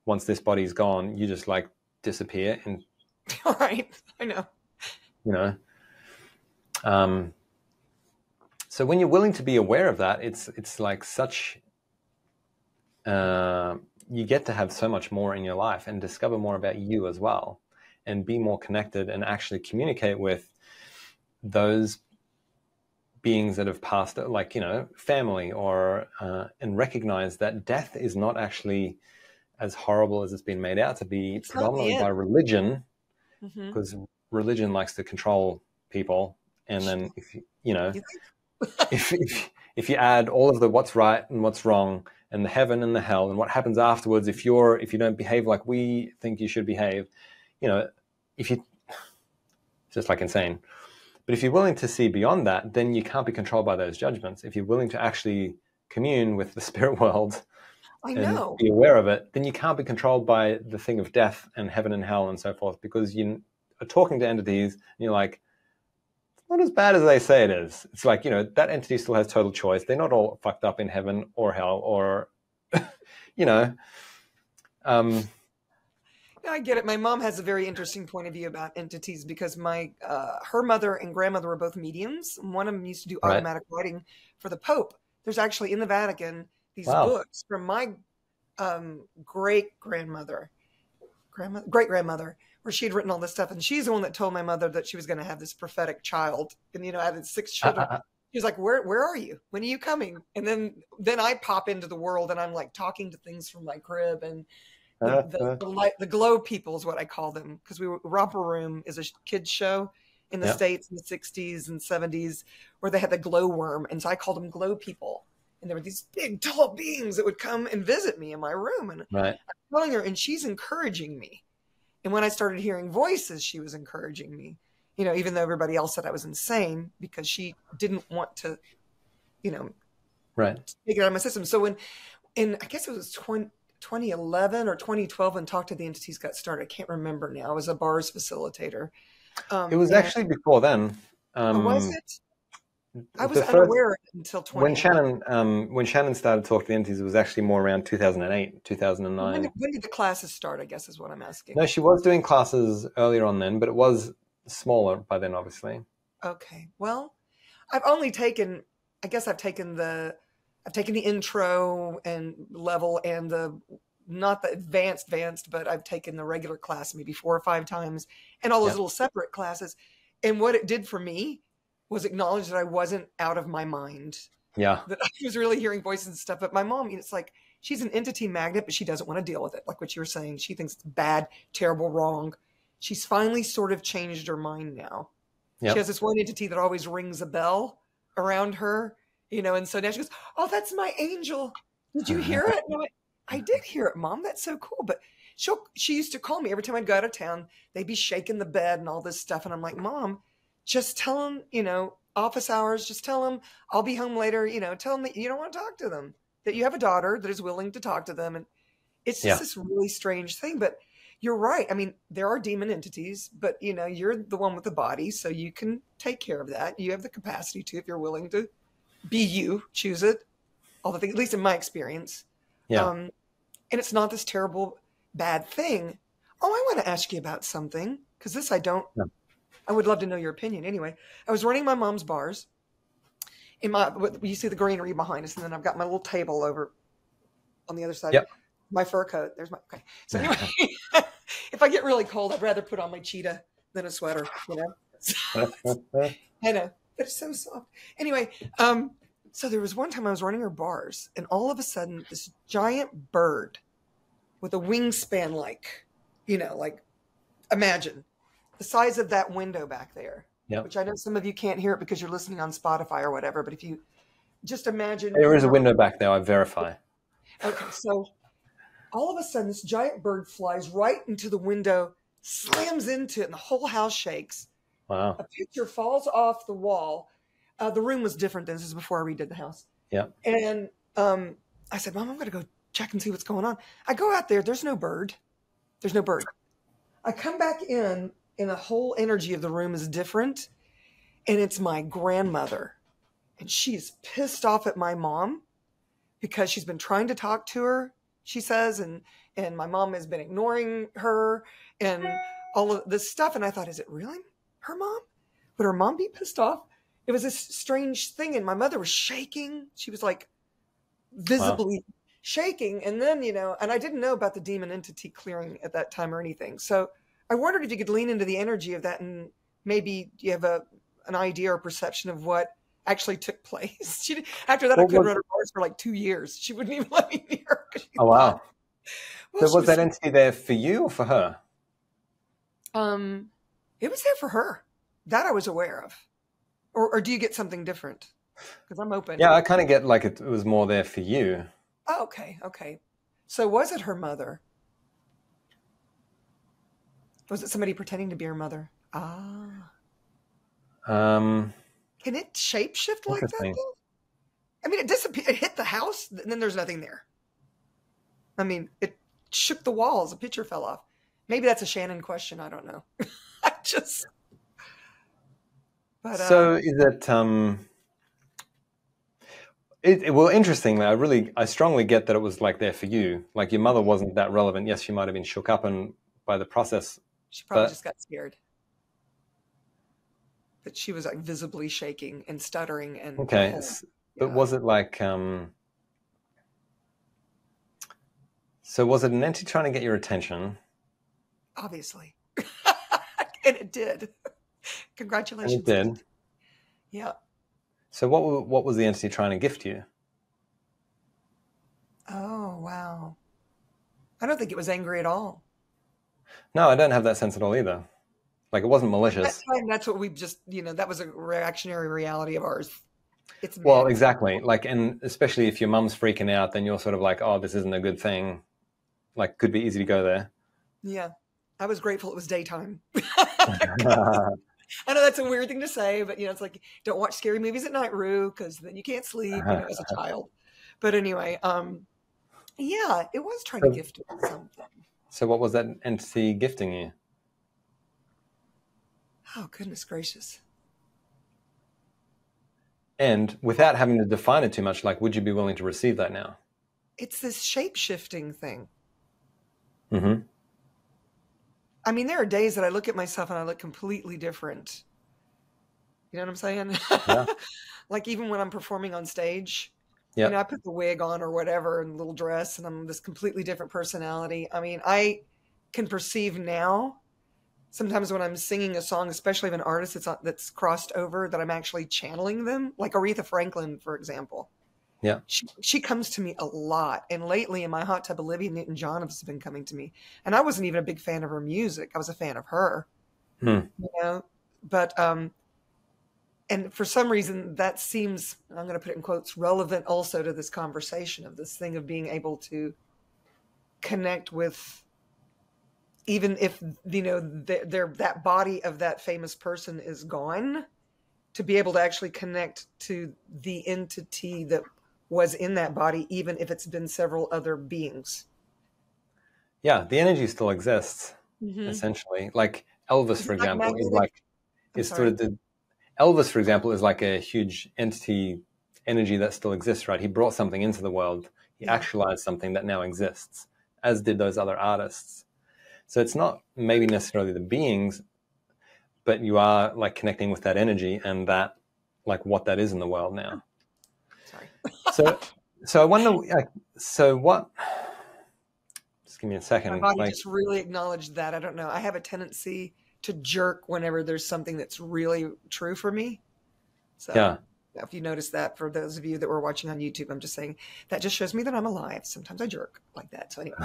once this body's gone, you just, like, disappear. And all right, I know. So when you're willing to be aware of that, it's like such... you get to have so much more in your life and discover more about you as well, and be more connected and actually communicate with those beings that have passed, like, family, or and recognize that death is not actually as horrible as it's been made out to be. It's predominantly by religion, because religion likes to control people. And then if you add all of the what's right and what's wrong, and the heaven and the hell, and what happens afterwards if you don't behave like we think you should behave, if you, just like insane. But if you're willing to see beyond that, then you can't be controlled by those judgments. If you're willing to actually commune with the spirit world and be aware of it, then you can't be controlled by the thing of death and heaven and hell and so forth, because you are talking to entities and you're like, it's not as bad as they say it is. It's like, that entity still has total choice. They're not all fucked up in heaven or hell or, No, I get it. My mom has a very interesting point of view about entities because her mother and grandmother were both mediums. One of them used to do Right. automatic writing for the Pope. There's actually in the Vatican these Wow. books from my great grandmother, great grandmother, where she had written all this stuff, and she's the one that told my mother that she was going to have this prophetic child, and I had 6 children. She was like, "Where are you? When are you coming?" And then I pop into the world, and I'm like talking to things from my crib, and the glow people is what I call them, because Romper Room is a kids show in the States in the 60s and 70s where they had the glow worm, and so I called them glow people. And there were these big, tall beings that would come and visit me in my room. And I'm telling her, and she's encouraging me. And when I started hearing voices, she was encouraging me, even though everybody else said I was insane because she didn't want to, take it out of my system. So I guess it was 2011 or 2012 when Talk to the Entities got started. I can't remember now. I was a bars facilitator. It was actually before then. Was it? I was unaware until 2011. When Shannon started Talk to the Entities, it was actually more around 2008, 2009. When did the classes start, I guess is what I'm asking. No, she was doing classes earlier on then, but it was smaller by then, obviously. Okay. Well, I've taken the intro and level and not the advanced, but I've taken the regular class maybe 4 or 5 times and all those little separate classes. And what it did for me was acknowledge that I wasn't out of my mind. Yeah. That I was really hearing voices and stuff. But my mom, it's like, she's an entity magnet, but she doesn't want to deal with it. Like what you were saying. She thinks it's bad, terrible, wrong. She's finally sort of changed her mind now. Yep. She has this one entity that always rings a bell around her, and so now she goes, "Oh, that's my angel. Did you hear it?" And I'm like, "I did hear it, Mom. That's so cool." But she used to call me every time I'd go out of town. They'd be shaking the bed and all this stuff. And I'm like, "Mom, just tell them, office hours, just tell them I'll be home later, tell them that you don't want to talk to them, that you have a daughter that is willing to talk to them." And it's just this really strange thing. But you're right. I mean, there are demon entities, but, you're the one with the body, so you can take care of that. You have the capacity to, if you're willing to be you, choose it. All the things, at least in my experience. Yeah. And it's not this terrible, bad thing. Oh, I want to ask you about something, because this I don't. No. I would love to know your opinion. Anyway, I was running my mom's bars. You see the greenery behind us, and then I've got my little table over on the other side. Yep. My fur coat. There's my. Okay. So anyway, if I get really cold, I'd rather put on my cheetah than a sweater. I know, but it's so soft. Anyway, so there was one time I was running her bars, and all of a sudden, this giant bird with a wingspan, like imagine the size of that window back there. Yep. Which I know some of you can't hear it because you're listening on Spotify or whatever. But if you just imagine. There is a window back there, I verify. Okay, so all of a sudden this giant bird flies right into the window, slams into it, and the whole house shakes. Wow. A picture falls off the wall. The room was different. This is before I redid the house. Yeah. And I said, "Mom, I'm going to go check and see what's going on." I go out there. There's no bird. There's no bird. I come back in. And the whole energy of the room is different. And it's my grandmother. And she's pissed off at my mom because she's been trying to talk to her, she says, and my mom has been ignoring her and all of this stuff. And I thought, is it really her mom? Would her mom be pissed off? It was this strange thing. And my mother was shaking. She was like visibly shaking. And then, and I didn't know about the demon entity clearing at that time or anything. So I wondered if you could lean into the energy of that, and maybe you have an idea or perception of what actually took place. After that, I couldn't run her bars for like 2 years. She wouldn't even let me near her. Oh, wow. So was that entity there for you or for her? It was there for her. That I was aware of. Or do you get something different? Because I'm open. Yeah, I kind of get like it was more there for you. Oh, okay. So was it her mother? Was it somebody pretending to be her mother? Ah. Can it shapeshift like that? Though? I mean, it disappeared. It hit the house, and then there's nothing there. I mean, it shook the walls. A picture fell off. Maybe that's a Shannon question. I don't know. But, so is it? Well, interestingly, I strongly get that it was like there for you. Like your mother wasn't that relevant. Yes, she might have been shook up and by the process. She probably just got scared. But she was like visibly shaking and stuttering and okay. But was it like so was it an entity trying to get your attention? Obviously. And it did. Congratulations. And it did. Yeah. So what was the entity trying to gift you? Oh, wow. I don't think it was angry at all. No, I don't have that sense at all either. Like, it wasn't malicious. At that time, that's what we just, that was a reactionary reality of ours. It's well, exactly. Like, and especially if your mum's freaking out, then you're sort of like, oh, this isn't a good thing. Like, could be easy to go there. Yeah. I was grateful it was daytime. I know that's a weird thing to say, but, it's like, don't watch scary movies at night, Rue, because then you can't sleep, as a child. But anyway, yeah, it was trying to gift me something. So what was that entity gifting you? Oh, goodness gracious. And without having to define it too much, like, would you be willing to receive that now? It's this shape-shifting thing. Mm-hmm. I mean, there are days that I look at myself and I look completely different. You know what I'm saying? Yeah. Like even when I'm performing on stage, I put the wig on or whatever and a little dress and I'm this completely different personality. I mean, I can perceive now sometimes when I'm singing a song, especially of an artist that's crossed over, that I'm actually channeling them. Like Aretha Franklin, for example. Yeah. She comes to me a lot. And lately in my hot tub, Olivia Newton-John has been coming to me. And I wasn't even a big fan of her music. I was a fan of her, but, and for some reason that seems, I'm going to put it in quotes, relevant also to this conversation of this thing of being able to connect with, even if, that body of that famous person is gone, to be able to actually connect to the entity that was in that body, even if it's been several other beings. Yeah, the energy still exists, essentially. Like Elvis, for example, Elvis, for example, is like a huge energy that still exists, right? He brought something into the world. He actualized something that now exists, as did those other artists. So it's not maybe necessarily the beings, but you are like connecting with that energy and that, like what that is in the world now. Sorry. So I wonder, so what, just give me a second. My body just really acknowledged that. I don't know. I have a tendency to jerk whenever there's something that's really true for me. So if you notice that, for those of you that were watching on YouTube, I'm just saying that just shows me that I'm alive. Sometimes I jerk like that. So anyway.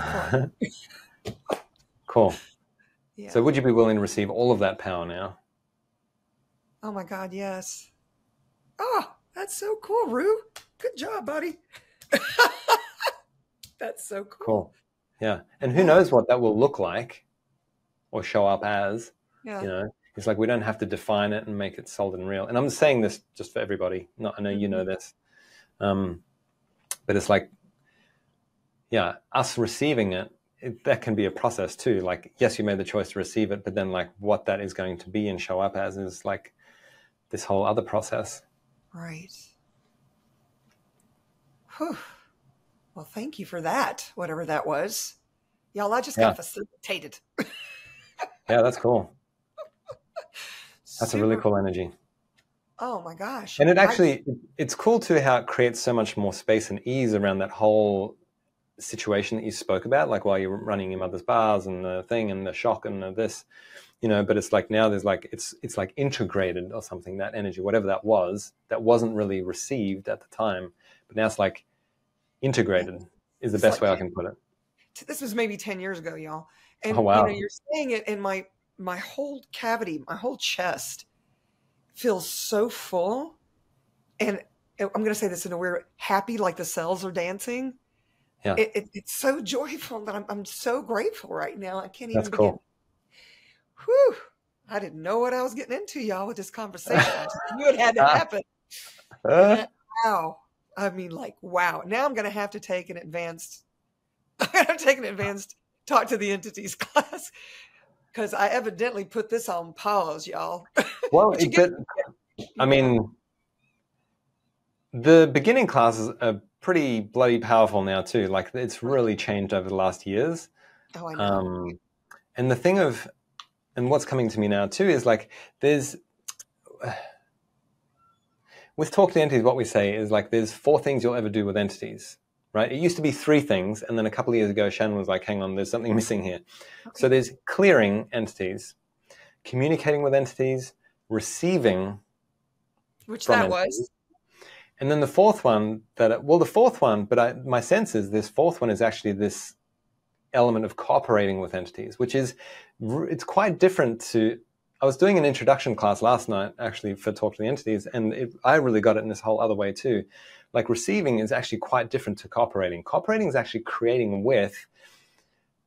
Cool. Yeah. So would you be willing to receive all of that power now? Oh my God, yes. Oh, that's so cool, Rue. Good job, buddy. That's so cool. Cool. Yeah. And who knows what that will look like or show up as. Yeah. It's like we don't have to define it and make it solid and real. And I'm saying this just for everybody. I know you know this. But it's like, us receiving it, that can be a process too. Like, yes, you made the choice to receive it, but then like what that is going to be and show up as is like this whole other process. Right. Whew. Well, thank you for that, whatever that was. Y'all, I just got facilitated. Yeah, that's cool. That's a really cool energy. Oh my gosh. And it actually, it's cool too how it creates so much more space and ease around that whole situation that you spoke about, like while you're running your mother's bars and the thing and the shock and this, but it's like now there's like, it's like integrated or something, that energy, whatever that was, that wasn't really received at the time, but now it's like integrated is the best way I can put it. This was maybe 10 years ago, y'all. And oh, wow. You're saying it, and my whole cavity, my whole chest feels so full. And I'm going to say this in a weird, happy, like the cells are dancing. Yeah. It's so joyful that I'm so grateful right now. I can't even begin. Cool. Whew. I didn't know what I was getting into, y'all, with this conversation. I just knew it had to happen. Wow. I mean, like, wow. Now I'm going to have to take an advanced talk to the entities class, because I evidently put this on pause, y'all. Well, I mean, the beginning classes are pretty bloody powerful now too. Like, it's really changed over the last years. Oh, I know. And the thing of, and what's coming to me now too is like, with talk to entities, what we say is like, there's 4 things you'll ever do with entities, right? It used to be 3 things. And then a couple of years ago, Shannon was like, hang on, there's something missing here. Okay. So there's clearing entities, communicating with entities, receiving. Which that entities. Was. And then the 4th one but my sense is this 4th one is actually this element of cooperating with entities, which is, it's quite different to, I was doing an introduction class last night, actually, for Talk to the Entities, and I really got it in this whole other way too. Like receiving is actually quite different to cooperating. Cooperating is actually creating with,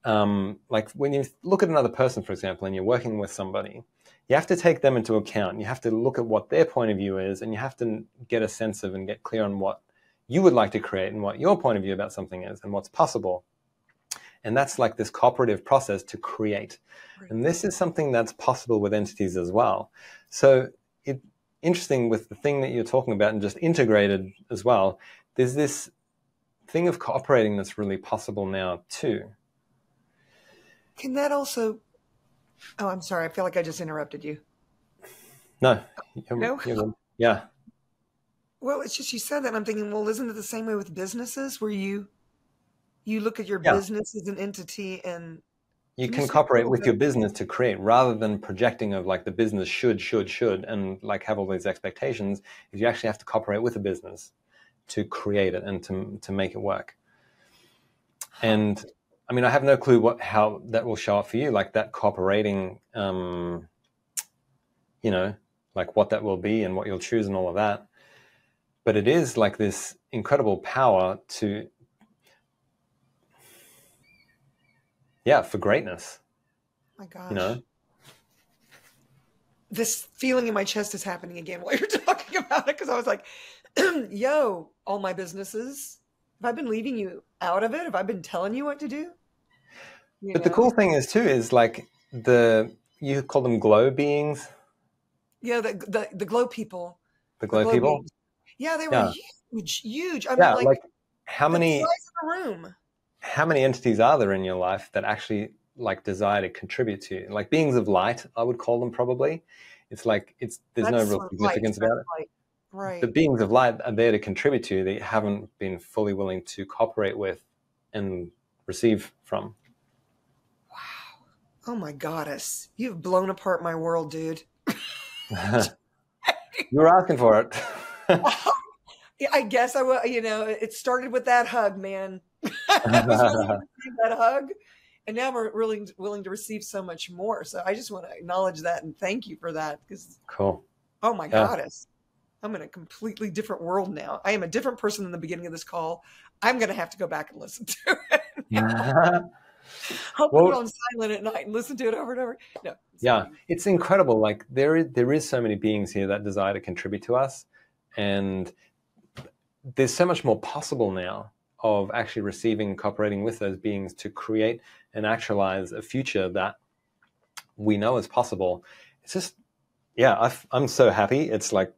like when you look at another person, for example, and you're working with somebody, you have to take them into account. You have to look at what their point of view is, and you have to get a sense of and get clear on what you would like to create and what your point of view about something is and what's possible. And that's like this cooperative process to create. Right. And this is something that's possible with entities as well. So interesting with the thing that you're talking about and just integrated as well, there's this thing of cooperating that's really possible now too. Can that also, oh, I'm sorry. I feel like I just interrupted you. No. No? Yeah. Well, it's just, you said that and I'm thinking, well, isn't it the same way with businesses where you look at your business as an entity and you can cooperate with your business to create, rather than projecting of like the business should, and like have all these expectations, is you actually have to cooperate with the business to create it and to make it work. And I mean, I have no clue how that will show up for you, like that cooperating, like what that will be and what you'll choose and all of that. But it is like this incredible power to, for greatness. My gosh. This feeling in my chest is happening again while you're talking about it, because I was like, yo, all my businesses, have I been leaving you out of it? Have I been telling you what to do? But the cool thing is too, is like you call them glow beings? Yeah, the glow people. The glow people? Beings. Yeah, they were huge. I mean, like how many, the size of a room. How many entities are there in your life that actually like desire to contribute to you? Like beings of light, I would call them probably. It's like, there's no real significance about it. Right. The beings of light are there to contribute to you that you haven't been fully willing to cooperate with and receive from. Wow. Oh my goddess. You've blown apart my world, dude. You were asking for it. Yeah, I guess I will. It started with that hug, man. I was really that hug, and now we're really willing to receive so much more. So I just want to acknowledge that and thank you for that. Because cool. Oh my goddess, I'm in a completely different world now. I am a different person in the beginning of this call. I'm going to have to go back and listen to it. I'll put it on silent at night and listen to it over and over. No. It's incredible. Like there is so many beings here that desire to contribute to us, and there's so much more possible now of actually receiving, cooperating with those beings to create and actualize a future that we know is possible. It's just, I'm so happy. It's like,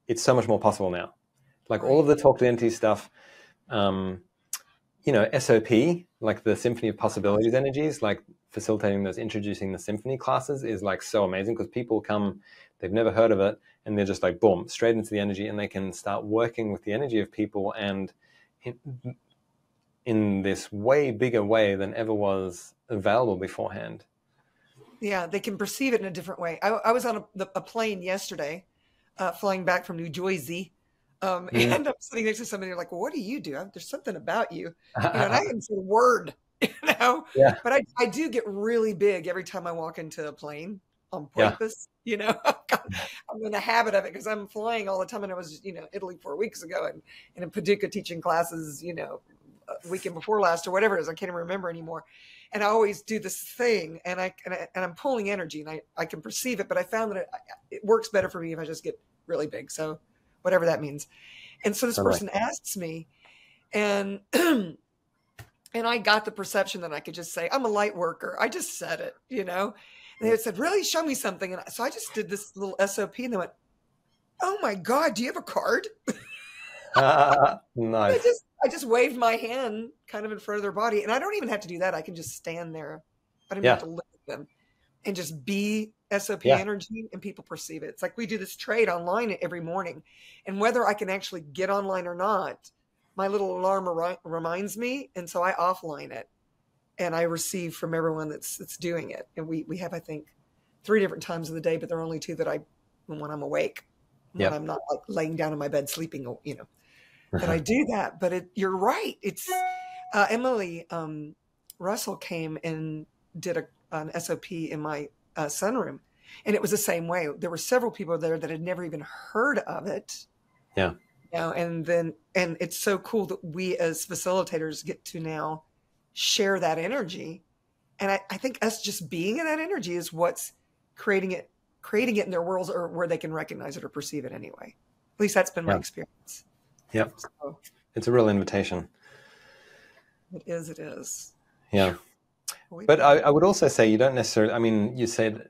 it's so much more possible now. Like all of the Talk to the Entity stuff, SOP, like the Symphony of Possibilities energies, like facilitating those, introducing the symphony classes is like so amazing, because people come, they've never heard of it, and they're just like, boom, straight into the energy, and they can start working with the energy of people and in this way bigger way than ever was available beforehand. Yeah, they can perceive it in a different way. I was on a plane yesterday, flying back from New Jersey, and I'm sitting next to somebody. They're like, "Well, what do you do? There's something about you," and I didn't say a word, Yeah. But I do get really big every time I walk into a plane on purpose. I'm in the habit of it because I'm flying all the time, and I was Italy 4 weeks ago, and in Paducah teaching classes, weekend before last or whatever it is. I can't even remember anymore. And I always do this thing, and I'm pulling energy, and I can perceive it, but I found that it works better for me if I just get really big. So whatever that means. And so this person asks me, and and I got the perception that I could just say, I'm a light worker. I just said it, And they had said, really, show me something. And so I just did this little SOP, and they went, oh my God, do you have a card? Nice. I just waved my hand kind of in front of their body, and I don't even have to do that. I can just stand there I don't even have to look at them. And just be SOP energy, and people perceive it. It's like we do this trade online every morning. And whether I can actually get online or not, my little alarm reminds me. And so I offline it. And I receive from everyone that's doing it. And we have, I think, 3 different times of the day, but there are only 2 that when I'm awake, when I'm not like laying down in my bed sleeping, that I do that. But you're right. It's Emily Russell came and did an SOP in my sunroom, and it was the same way. There were several people there that had never even heard of it. Yeah. And it's so cool that we as facilitators get to now share that energy. And I think us just being in that energy is what's creating it in their worlds, or where they can recognize it or perceive it anyway. At least that's been my experience. Yep. So, it's a real invitation. It is. Yeah. But I would also say you don't necessarily, I mean, you said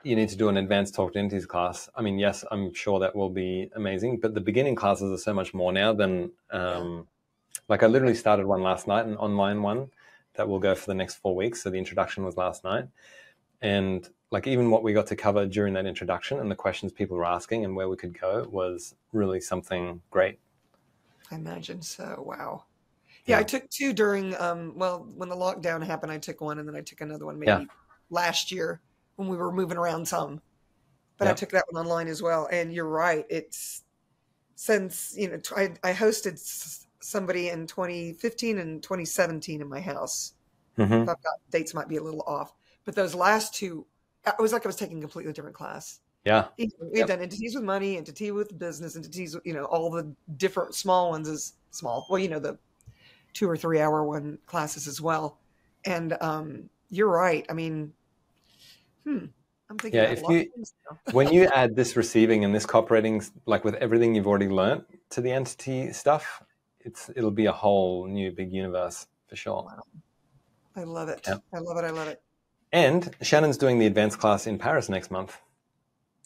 you need to do an advanced talk to entities class. I mean, yes, I'm sure that will be amazing, but the beginning classes are so much more now than, like I literally started one last night, an online one that will go for the next 4 weeks. So the introduction was last night. And like even what we got to cover during that introduction and the questions people were asking and where we could go was really something great. I imagine so. Wow. Yeah, I took 2 during, when the lockdown happened, I took 1, and then I took another one maybe last year when we were moving around some. But I took that one online as well. And you're right. It's since, I hosted somebody in 2015 and 2017 in my house. Mm-hmm. I've got dates might be a little off. But those last 2, it was like I was taking a completely different class. Yeah. We had done entities with money, entity with business, entities, all the different small ones is small. Well, the 2 or 3 hour one classes as well. And you're right. I mean, I'm thinking about a lot of things now. When you add this receiving and this cooperating, like with everything you've already learned to the entity stuff, it'll be a whole new big universe for sure. Wow. I love it. Yeah. I love it. And Shannon's doing the advanced class in Paris next month.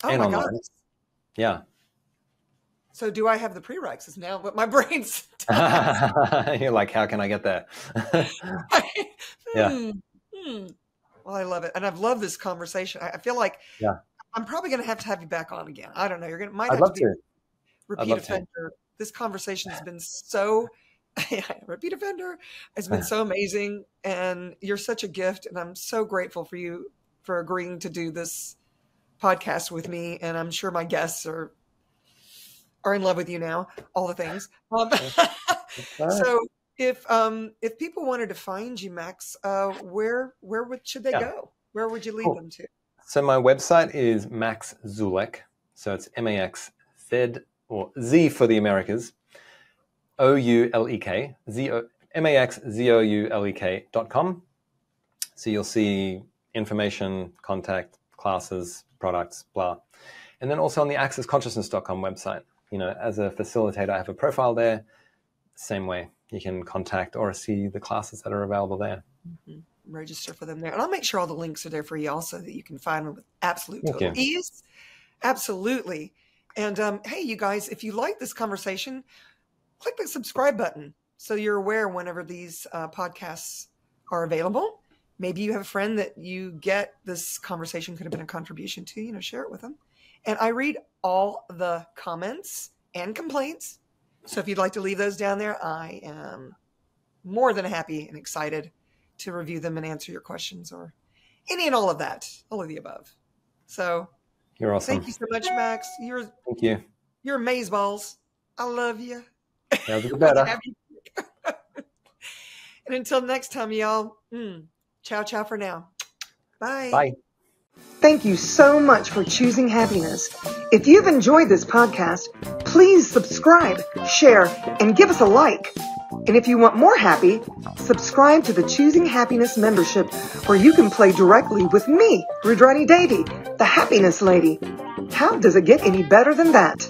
Oh and my online. God. Yeah. So do I have the prereqs? Is now what my brain's You're like, how can I get there? Yeah. Well, I love it. And I've loved this conversation. I feel like I'm probably going to have you back on again. I don't know. Might have to be a repeat offender. This conversation has been so repeat offender. It's been so amazing. And you're such a gift. And I'm so grateful for you for agreeing to do this podcast with me. And I'm sure my guests are in love with you now, all the things. So if people wanted to find you, Max, where should they go? Where would you lead them to? So my website is Max Zoulek. So it's MAXZ, or Z for the Americas, OULEK, MAXZOULEK.com. So you'll see information, contact, classes, products, blah. And then also on the accessconsciousness.com website. As a facilitator, I have a profile there. Same way, you can contact or see the classes that are available there. Mm-hmm. Register for them there. And I'll make sure all the links are there for you also, that you can find them with absolute total ease. Absolutely. And hey, you guys, if you like this conversation, click the subscribe button so you're aware whenever these podcasts are available. Maybe you have a friend that you get this conversation could have been a contribution to, share it with them. And I read all the comments and complaints. So if you'd like to leave those down there, I am more than happy and excited to review them and answer your questions, or any and all of that, all of the above. So you're awesome. Thank you so much, Max. Thank you. You're amazeballs. I love you. That'll be better. And until next time, y'all, ciao for now. Bye. Bye. Thank you so much for choosing happiness. If you've enjoyed this podcast, please subscribe, share, and give us a like. And if you want more happy, subscribe to the Choosing Happiness membership, where you can play directly with me, Rüdrani Devi, the Happiness Lady. How does it get any better than that?